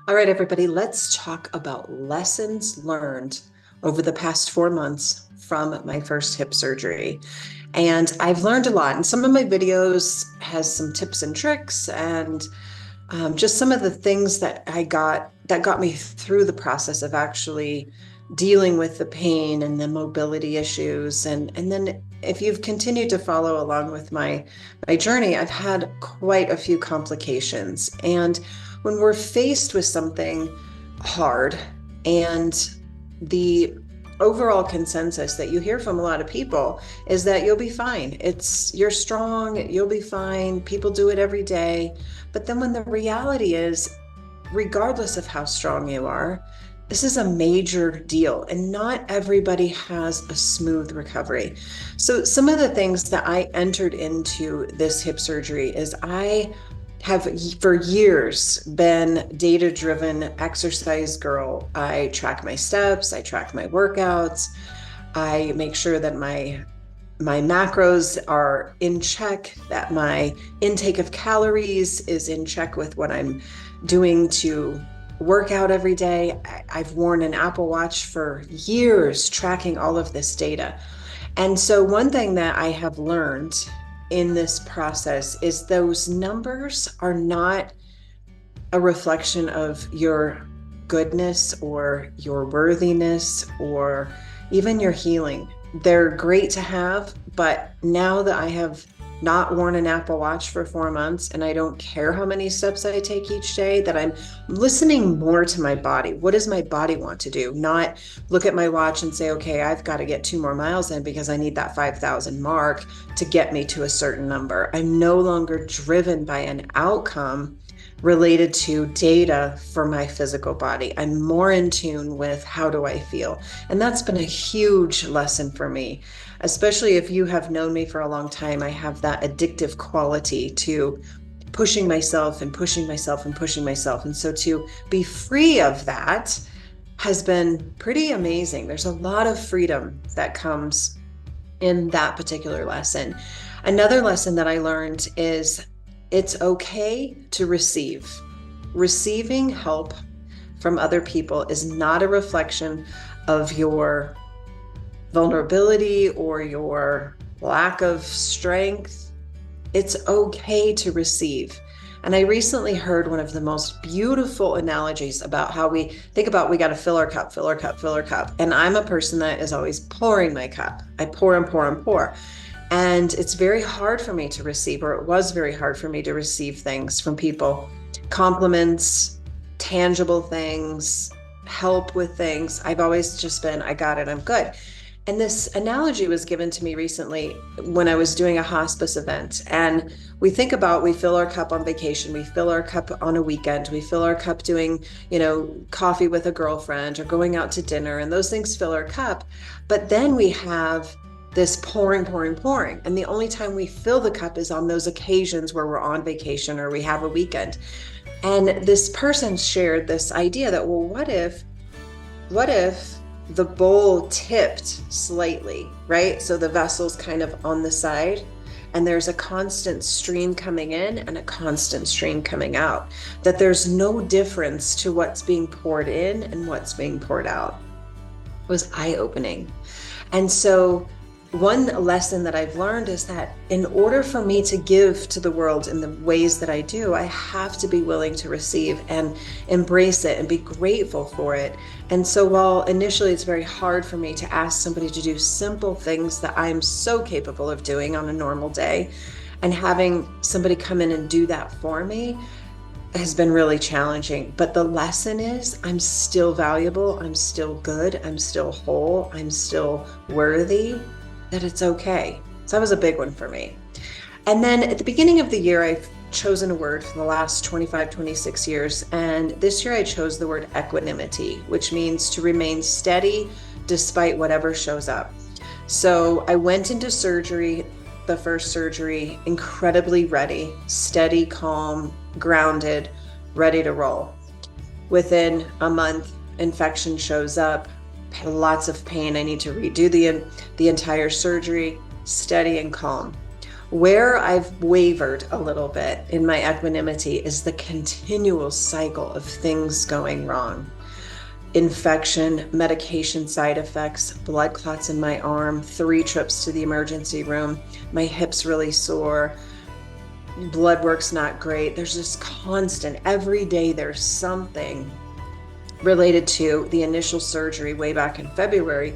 All right, everybody, let's talk about lessons learned over the past 4 months from my first hip surgery. And I've learned a lot. And some of my videos has some tips and tricks and just some of the things that got me through the process of actually dealing with the pain and the mobility issues. And then if you've continued to follow along with my journey, I've had quite a few complications. And when we're faced with something hard, and the overall consensus that you hear from a lot of people is that you'll be fine. You're strong, you'll be fine. People do it every day. But then when the reality is, regardless of how strong you are, this is a major deal, and not everybody has a smooth recovery. So some of the things that I entered into this hip surgery is I have for years been data-driven exercise girl. I track my steps, I track my workouts, I make sure that my macros are in check, that my intake of calories is in check with what I'm doing to work out every day. I've worn an Apple Watch for years tracking all of this data. And so one thing that I have learned in this process is those numbers are not a reflection of your goodness or your worthiness or even your healing. They're great to have, but now that I have not worn an Apple Watch for 4 months and I don't care how many steps I take each day, that I'm listening more to my body. What does my body want to do? Not look at my watch and say, okay, I've got to get 2 more miles in because I need that 5,000 mark to get me to a certain number. I'm no longer driven by an outcome related to data for my physical body. I'm more in tune with how do I feel. And that's been a huge lesson for me, especially if you have known me for a long time. I have that addictive quality to pushing myself and pushing myself and pushing myself. And so to be free of that has been pretty amazing. There's a lot of freedom that comes in that particular lesson. Another lesson that I learned is it's okay to receive. Receiving help from other people is not a reflection of your vulnerability or your lack of strength. It's okay to receive. And I recently heard one of the most beautiful analogies about how we think about we got to fill our cup, fill our cup, fill our cup. And I'm a person that is always pouring my cup. I pour and pour and pour. And it's very hard for me to receive, or it was very hard for me to receive things from people, compliments, tangible things, help with things. I've always just been, I got it, I'm good. And this analogy was given to me recently when I was doing a hospice event. And we think about, we fill our cup on vacation, we fill our cup on a weekend, we fill our cup doing, coffee with a girlfriend or going out to dinner, and those things fill our cup. But then we have this pouring, pouring, pouring. And the only time we fill the cup is on those occasions where we're on vacation or we have a weekend. And this person shared this idea that, well, what if the bowl tipped slightly, right? So the vessel's kind of on the side and there's a constant stream coming in and a constant stream coming out, that there's no difference to what's being poured in and what's being poured out. It was eye-opening. And so one lesson that I've learned is that in order for me to give to the world in the ways that I do, I have to be willing to receive and embrace it and be grateful for it. And so while initially it's very hard for me to ask somebody to do simple things that I'm so capable of doing on a normal day, and having somebody come in and do that for me has been really challenging. But the lesson is I'm still valuable, I'm still good, I'm still whole, I'm still worthy, that it's okay. So that was a big one for me. And then at the beginning of the year, I've chosen a word for the last 25, 26 years. And this year I chose the word equanimity, which means to remain steady despite whatever shows up. So I went into surgery, the first surgery, incredibly ready, steady, calm, grounded, ready to roll. Within a month, infection shows up. Lots of pain. I need to redo the entire surgery, steady and calm. Where I've wavered a little bit in my equanimity is the continual cycle of things going wrong. Infection, medication side effects, blood clots in my arm, 3 trips to the emergency room, my hips really sore, blood work's not great. There's just constant, every day there's something related to the initial surgery way back in February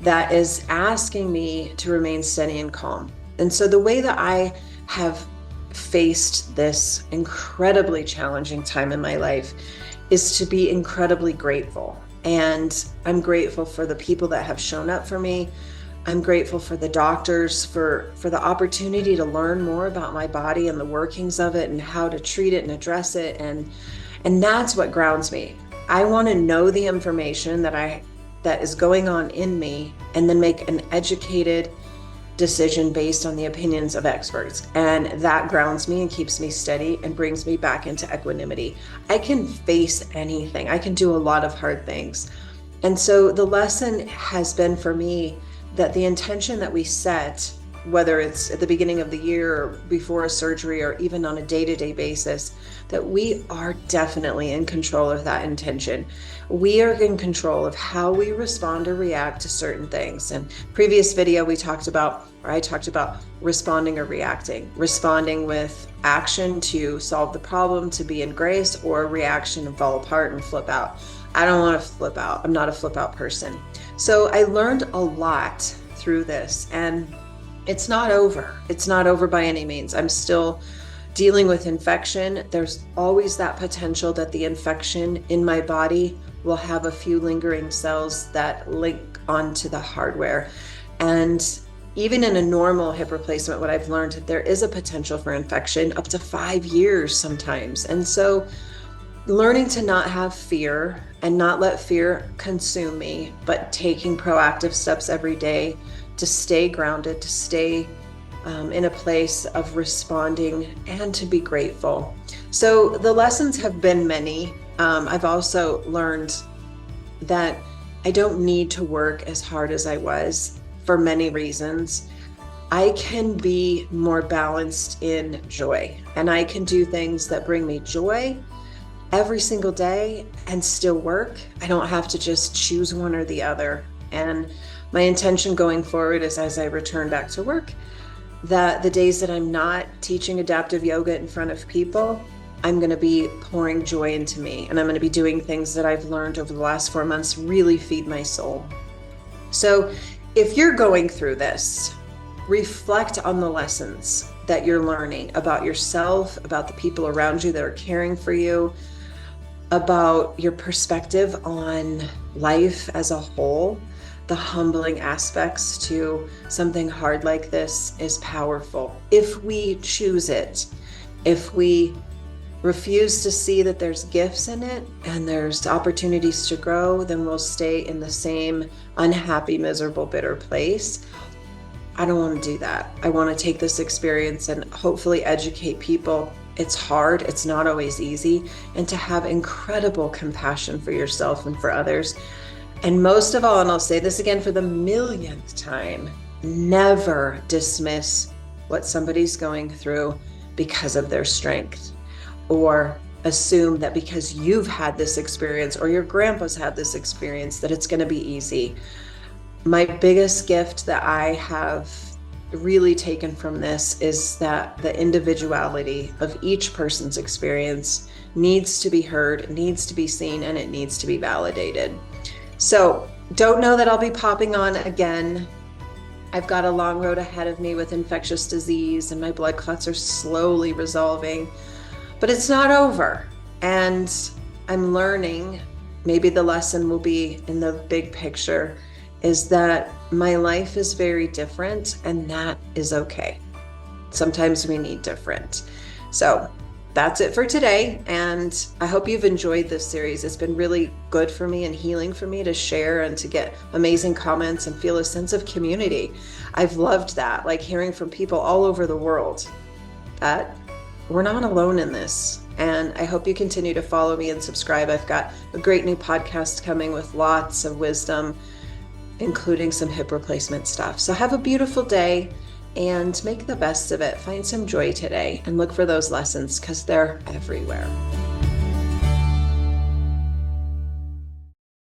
that is asking me to remain steady and calm. And so the way that I have faced this incredibly challenging time in my life is to be incredibly grateful. And I'm grateful for the people that have shown up for me. I'm grateful for the doctors, for the opportunity to learn more about my body and the workings of it and how to treat it and address it. And that's what grounds me. I want to know the information that is going on in me and then make an educated decision based on the opinions of experts. And that grounds me and keeps me steady and brings me back into equanimity. I can face anything. I can do a lot of hard things. And so the lesson has been for me that the intention that we set, whether it's at the beginning of the year or before a surgery or even on a day-to-day basis, that we are definitely in control of that intention. We are in control of how we respond or react to certain things. And previous video I talked about responding or reacting. Responding with action to solve the problem, to be in grace, or reaction and fall apart and flip out. I don't want to flip out. I'm not a flip out person. So I learned a lot through this, and it's not over. It's not over by any means. I'm still dealing with infection. There's always that potential that the infection in my body will have a few lingering cells that link onto the hardware. And even in a normal hip replacement, what I've learned, there is a potential for infection up to 5 years sometimes. And so learning to not have fear and not let fear consume me, but taking proactive steps every day to stay grounded, to stay in a place of responding and to be grateful. So the lessons have been many. I've also learned that I don't need to work as hard as I was for many reasons. I can be more balanced in joy, and I can do things that bring me joy every single day and still work. I don't have to just choose one or the other. And my intention going forward is, as I return back to work, that the days that I'm not teaching adaptive yoga in front of people, I'm going to be pouring joy into me, and I'm going to be doing things that I've learned over the last 4 months really feed my soul. So if you're going through this, reflect on the lessons that you're learning about yourself, about the people around you that are caring for you, about your perspective on life as a whole. The humbling aspects to something hard like this is powerful. If we choose it, if we refuse to see that there's gifts in it and there's opportunities to grow, then we'll stay in the same unhappy, miserable, bitter place. I don't want to do that. I want to take this experience and hopefully educate people. It's hard. It's not always easy. And to have incredible compassion for yourself and for others. And most of all, and I'll say this again for the millionth time, never dismiss what somebody's going through because of their strength, or assume that because you've had this experience or your grandpa's had this experience that it's going to be easy. My biggest gift that I have really taken from this is that the individuality of each person's experience needs to be heard, needs to be seen, and it needs to be validated. So don't know that I'll be popping on again. I've got a long road ahead of me with infectious disease, and my blood clots are slowly resolving, but it's not over. And I'm learning, maybe the lesson will be in the big picture, is that my life is very different, and that is okay. Sometimes we need different. So that's it for today, and I hope you've enjoyed this series. It's been really good for me and healing for me to share and to get amazing comments and feel a sense of community. I've loved that, like hearing from people all over the world that we're not alone in this. And I hope you continue to follow me and subscribe. I've got a great new podcast coming with lots of wisdom, including some hip replacement stuff. So have a beautiful day, and make the best of it. Find some joy today and look for those lessons because they're everywhere.